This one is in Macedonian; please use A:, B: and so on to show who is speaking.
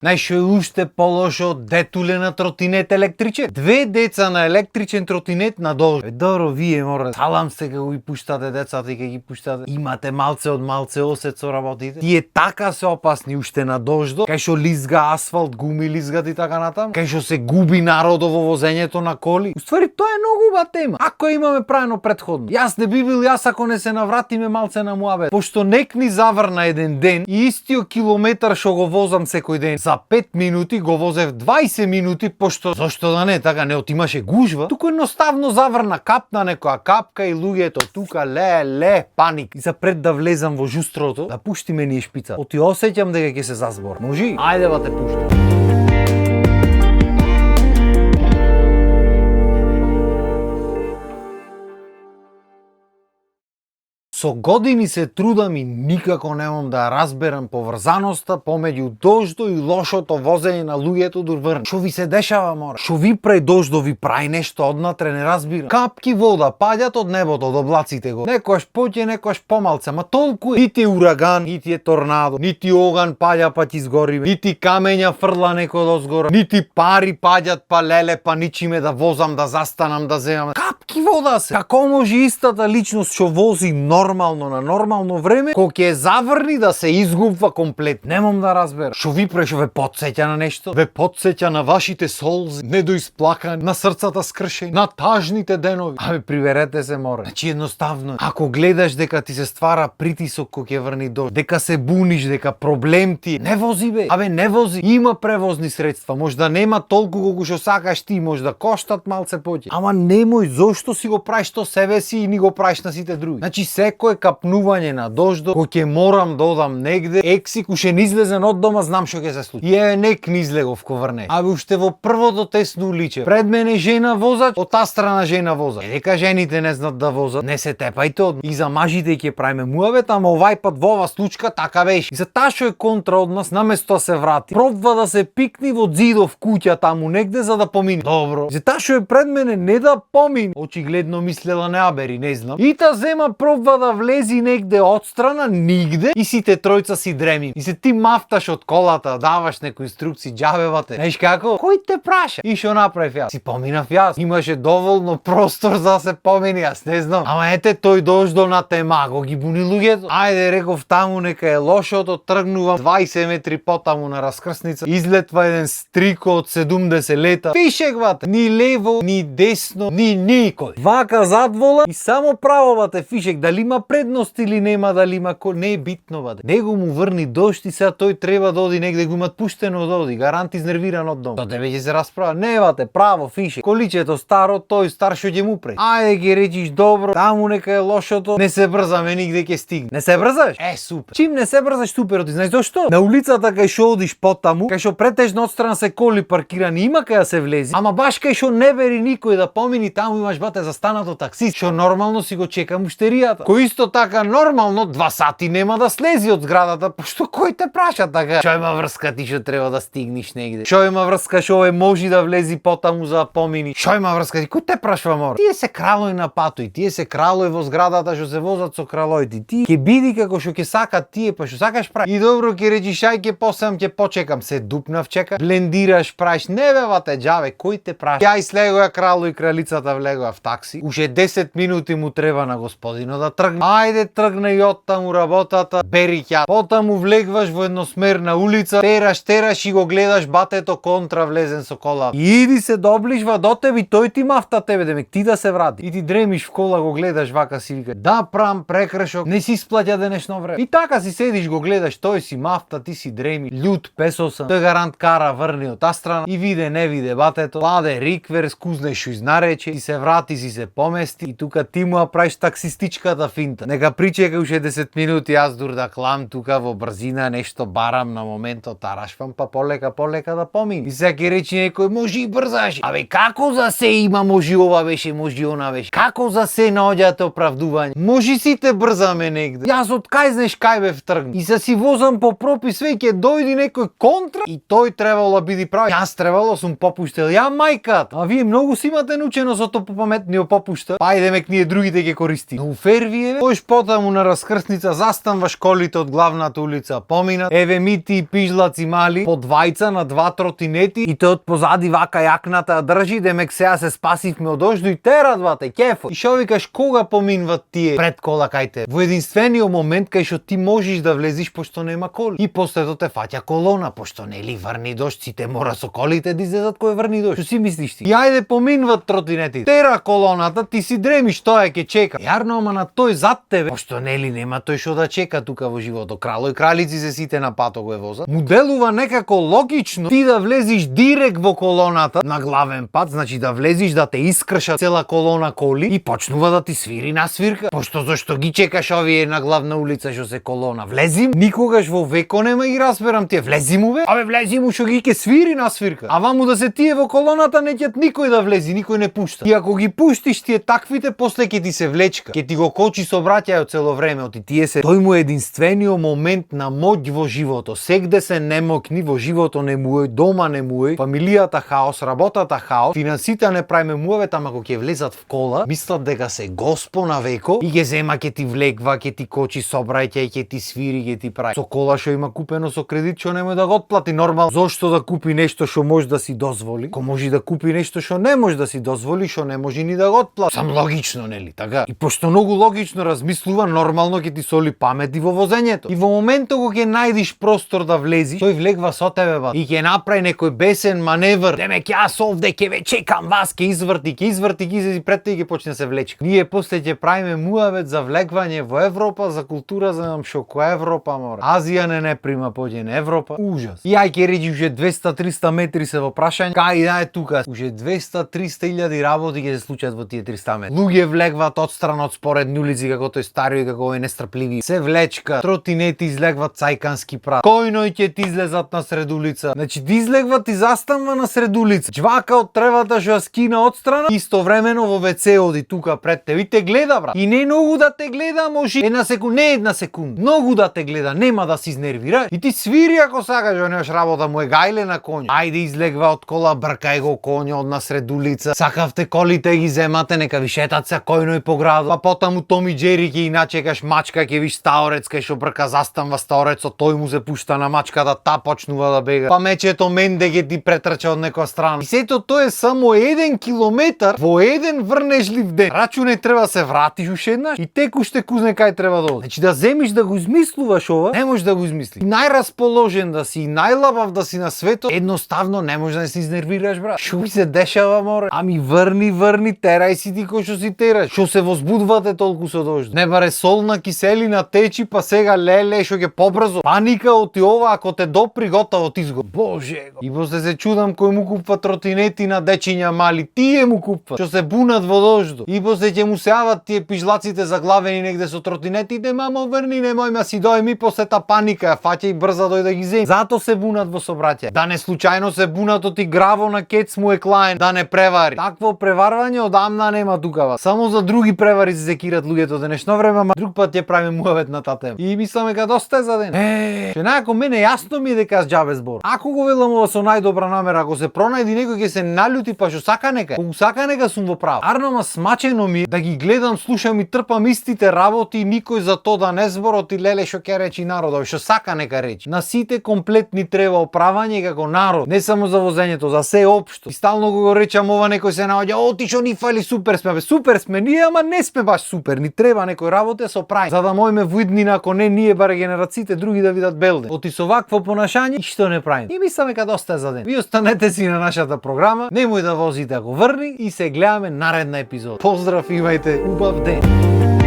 A: Најшо е уште полошо од детуле на тротинет електричен. Две деца на електричен тротинет на дожд. Добро, вие мора. Салам се кога ги пуштате децата и кога ги пуштате. Имате малце од малце осет со работите. Тие така се опасни уште на дождот. Кај шо лизга асфалт, гуми лизгат и така натаму. Кај шо се губи народот во возењето на коли. Уствари тоа е многу убава тема. Ако имаме правено претходно. Јас не би бил јас ако не се навратиме малце на муабет. Пошто нек ни заврна еден ден и истиот километар што го возам секој ден за 5 минути го возев 20 минути, пошто зошто да не, така не отимаше гужва. Туку едноставно заврна, капна некоја капка и луѓето тука ле паник. И за пред да влезам во жустрото, да пуштиме ние шпица. Оти осеќам дека ќе се зазбор. Може? Ајде ба те пуштам. Со години се трудам и никако немам да разберам поврзаноста помеѓу дождо и лошото возење на луѓето дур врн. Шо ви се дешава, мора? Шо ви прај дождо ви прај нешто однатре, не разбирам. Капки вода паѓат од небото, од облаците го. Некојаш поќе, некојаш помалце, ма толку е. Нити е ураган, нити е торнадо, нити оган паѓа па ти изгори, нити камења фрла некој дозгора, нити пари паѓат па леле, па ничиме да возам, да застанам, да земам. Капки вода се. Како може истата личност што вози нормално на нормално време, кога ќе заврни да се изгубва комплет. Немам да разберам. Шо ви прешо ве потсеќа на нешто? Ве потсеќа на вашите солзи, недоисплакани, на срцата скршени, на тажните денови. Абе, приберете се, море. Значи едноставно, ако гледаш дека ти се ствара притисок кога ќе врни дожд, дека се буниш, дека проблем ти, не вози бе. Абе, не вози. Има превозни средства, може да нема толку колку што сакаш ти, може да коштат малце поќе. Ама немој, зошто си го правиш то себе си и ни го правиш на сите други. Значи секое капнување на дождот, кој ќе морам да одам негде, екси куше не излезен од дома, знам што ќе се случи. И е нек не излегов ко врне. Абе уште во првото тесно уличе, пред мене жена возач, од таа страна жена возач. Дека жените не знаат да возат, не се тепајте од и за мажите ќе правиме муавет, ама овај пат во ова случка така беше. И за таа што е контра од нас, наместо да се врати, пробва да се пикни во зидов куќа таму негде за да помине. Добро. За таа што е пред мене не да помине, очигледно мислела не абери, не знам. И та зема пробва да влези негде одстрана, нигде, и сите тројца си дреми. И се ти мафташ од колата, даваш некои инструкции, џабевате. Знаеш како? Кој те праша? И што направив јас? Си поминав јас. Имаше доволно простор за да се помини, јас не знам. Ама ете тој дождо на тема, го ги буни луѓето. Ајде, реков таму нека е лошото, тргнувам 20 метри потаму на раскрсница. Излетва еден стрико од 70 лета. Пишек вате, ни лево, ни десно, ни никој. Вака задвола и само право вате фишек, дали има предност или нема, дали има не е битно баде. Него му врни дожд и сега тој треба да оди негде, го имат пуштено да оди, гарант изнервиран од дом. Тоа тебе ќе се расправа. Не бате, право фише. Количето старо, тој стар што ќе му прави. Ајде ќе речиш добро, таму нека е лошото, не се брзаме нигде ќе стигне. Не се брзаш? Е, супер. Чим не се брзаш, супер, ти знаеш зошто? На улицата кај што одиш потаму, кај што претежно одстрана се коли паркирани, има кај да се влези. Ама баш кај што не вери никој да помини, таму имаш бате застанато такси, што нормално си го чека муштеријата. Кој исто така нормално 2 сати нема да слези од зградата, пошто кој те праша така? Што има врска ти што треба да стигнеш негде? Што има врска што овој може да влези потаму за да помини? Што има врска ти? Кој те прашва, мора? Тие се кралои на патој, тие се кралои во зградата што се возат со кралоите. Ти ќе биди како што ќе сакат тие, па што сакаш прави. И добро ќе речиш ај ќе посам, ќе почекам, се дупнав чека. Блендираш, правиш, не бевате џаве, кој те праша? Ја слегоја крало и кралицата влегоа в такси. Уште 10 минути му треба на господино да тргне. Ајде тргне и оттаму работата, бери ќе. Потаму влегваш во едносмерна улица, тераш и го гледаш батето контра влезен со кола. И иди се доближва до тебе и тој ти мафта тебе, демек ти да се врати. И ти дремиш в кола, го гледаш вака си вика, да прам прекршок, не си сплаќа денешно време. И така си седиш, го гледаш, тој си мафта, ти си дреми, љут, песосан. Тој гарант кара врни од таа страна и виде не виде батето, ладе риквер, скузне што изнарече, и се врати, си се помести и тука ти му правиш таксистичката финта. Нека причека уште 10 минути, јас дур да клам тука во брзина, нешто барам на моментот, тарашвам, па полека да помини. И сега ќе речи некој, може и брзаш. Абе, како за се има, може ова беше, може она беше. Како за се наоѓате оправдување? Може сите брзаме негде. Јас од кај знаеш кај бев тргнат. И се си возам по пропис, веќе дојди некој контра и тој требало да биде прави. Јас требало сум попуштел, ја мајкат. А вие многу си имате научено со тоа памет ни попушта, па идеме ние другите ќе користи. Но у Фервиеве, поиш потаму на раскрсница застанваш колите од главната улица, поминат, еве мити и пижлаци мали, по двајца на два тротинети и тој од позади вака јакната држи, демек сега се спасивме од дождо и терат бате, кефо. И шо викаш кога поминват тие пред кола кај те? Во единствениот момент кај што ти можеш да влезиш пошто нема коли. И после тоа те фаќа колона, пошто нели врни дожд, сите мора со колите да излезат кој врни дожд. Што си мислиш ти? И ајде поминват тротинети. Тера колоната, ти си дремиш, тоа ќе чека. Јарно, ама на тој зад тебе, пошто нели нема тој што да чека тука во животот. Крало и кралици се сите на патот го возат. Му делува некако логично ти да влезиш директ во колоната на главен пат, значи да влезиш да те искрша цела колона коли и почнува да ти свири на свирка. Пошто зашто ги чекаш овие на главна улица што се колона? Влезим, никогаш во веко нема ги разберам тие. Влезим уве? Абе влезим ушо ги ке свири на свирка. А ваму да се тие во колоната не ќе никој да влези, никој не пушта. И ако ги пуштиш тие таквите, после ќе ти се влечка. Ќе ти го кочи сообраќајот цело време, оти тие се. Тој му е единствениот момент на моќ во животот. Сегде се немокни во животот не му е, дома не му е, фамилијата хаос, работата хаос, финансите не правиме муавет, ама ако ќе влезат в кола, мислат дека се госпо на веко и ќе зема, ќе ти влеква, ќе ти кочи сообраќај, ќе ти свири, ќе ти прави. Со кола што има купено со кредит, што немој да го отплати нормално. Зошто да купи нешто што може да си дозволи? Ко може да купи нешто што не може да си дозволи, што не може ни да го отплати. Сам логично, нели, така? И пошто многу логично размислува, нормално ќе ти соли памет и во возењето. И во моментот кога ќе најдиш простор да влезиш, тој влегва со тебе ба и ќе направи некој бесен маневр. Демек јас овде ќе ве чекам вас, ќе изврти, ќе излези пред те и ќе почне се влечка. Ние после ќе правиме муавет за влегвање во Европа, за култура, за нам шо која Европа мора. Азија не прима поѓење Европа. Ужас. И ај ќе речи уже 200-300 метри се во прашање. Кај да е тука? Уже 200-300 илјади работи ќе се случат во тие 300 метри. Луѓе влегват одстрано од споредни улици како тој стариот и како овој нестрпливи. Се влечка, тротинети излегват цајкански прат. Којној ќе ти излезат на сред улица. Значи ти излегват и застанува на сред улица. Чвака од тревата што ја скина одстрана, истовремено во WC оди тука пред тебе и те гледа, брат. И не многу да те гледа, може една секунда, многу да те гледа, нема да се изнервираш. И ти свири ако сакаш, немаш работа, му е гајле на коњ. Ајде излегва од кола, бркај го коњот на сред улица. Сакавте колите ги земате, нека ви шетат се којној по градот. Па потаму Томи Џери ќе иначекаш мачка, ќе виш стаорец кај што брка застанва стаорецот, тој му се пушта на мачката, та почнува да бега. Па мечето Менде ќе ти претрча од некоја страна. И сето тоа е само 1 километар во еден врнежлив ден. Рачуне треба се вратиш уште еднаш и теку ще кузне кај треба да оди. Значи да земиш да го измислуваш ова, не можеш да го измисли. Најрасположен да си, најлабав да си на светот, едноставно не можеш да се изнервираш, брат. Шо се дешава, море? Ами врни, терај си ти кој што си тераш. Шо се возбудвате толку со дожд? Не баре солна киселина течи, па сега леле шо ќе побрзо. Паника оти ова, ако те допри готово ти изго. Боже. И после се чудам кој му купува тротинети на дечиња мали. Тие му купува. Што се бунат во дождо. И после ќе му се јават тие пижлаците заглавени негде со тротинетите, мамо врни, немој ма си дојми, после та паника ја фаќа и брза дојде да ги земи. Зато се бунат во собраќај. Да не случајно се бунат оти граво на кец му е клаен, да не превари. Такво преварвање одамна нема тука. Само за други превари се секират луѓето денешно време, ама друг пат ќе правиме муавет на таа тема. И мисламе дека доста е за ден. Че најако мене јасно ми е дека џабе збор. Ако го велам ова со најдобра намера, ако се пронајди некој ќе се налјути, па што сака нека. Кога сака нека сум во право. Арнома смачено ми е да ги гледам, слушам и трпам истите работи и никој за тоа да не зборот и леле што ќе речи народот, што сака нека речи. На сите комплетни треба оправање како народ, не само за возењето, за се општо. И стално го речам ова, некој се наоѓа, о ти што ни фали супер сме, бе супер сме ние, ама не сме баш супер, ни треба некој работа со прави, за да можеме во иднина, ако не ние баре генерациите други да видат белден. Оти со вакво понашање и што не правим. И мислам дека доста е за ден. Ви останете си на нашата програма, немој да возите ако врни и се гледаме наредна епизода. Поздрав, имајте убав ден.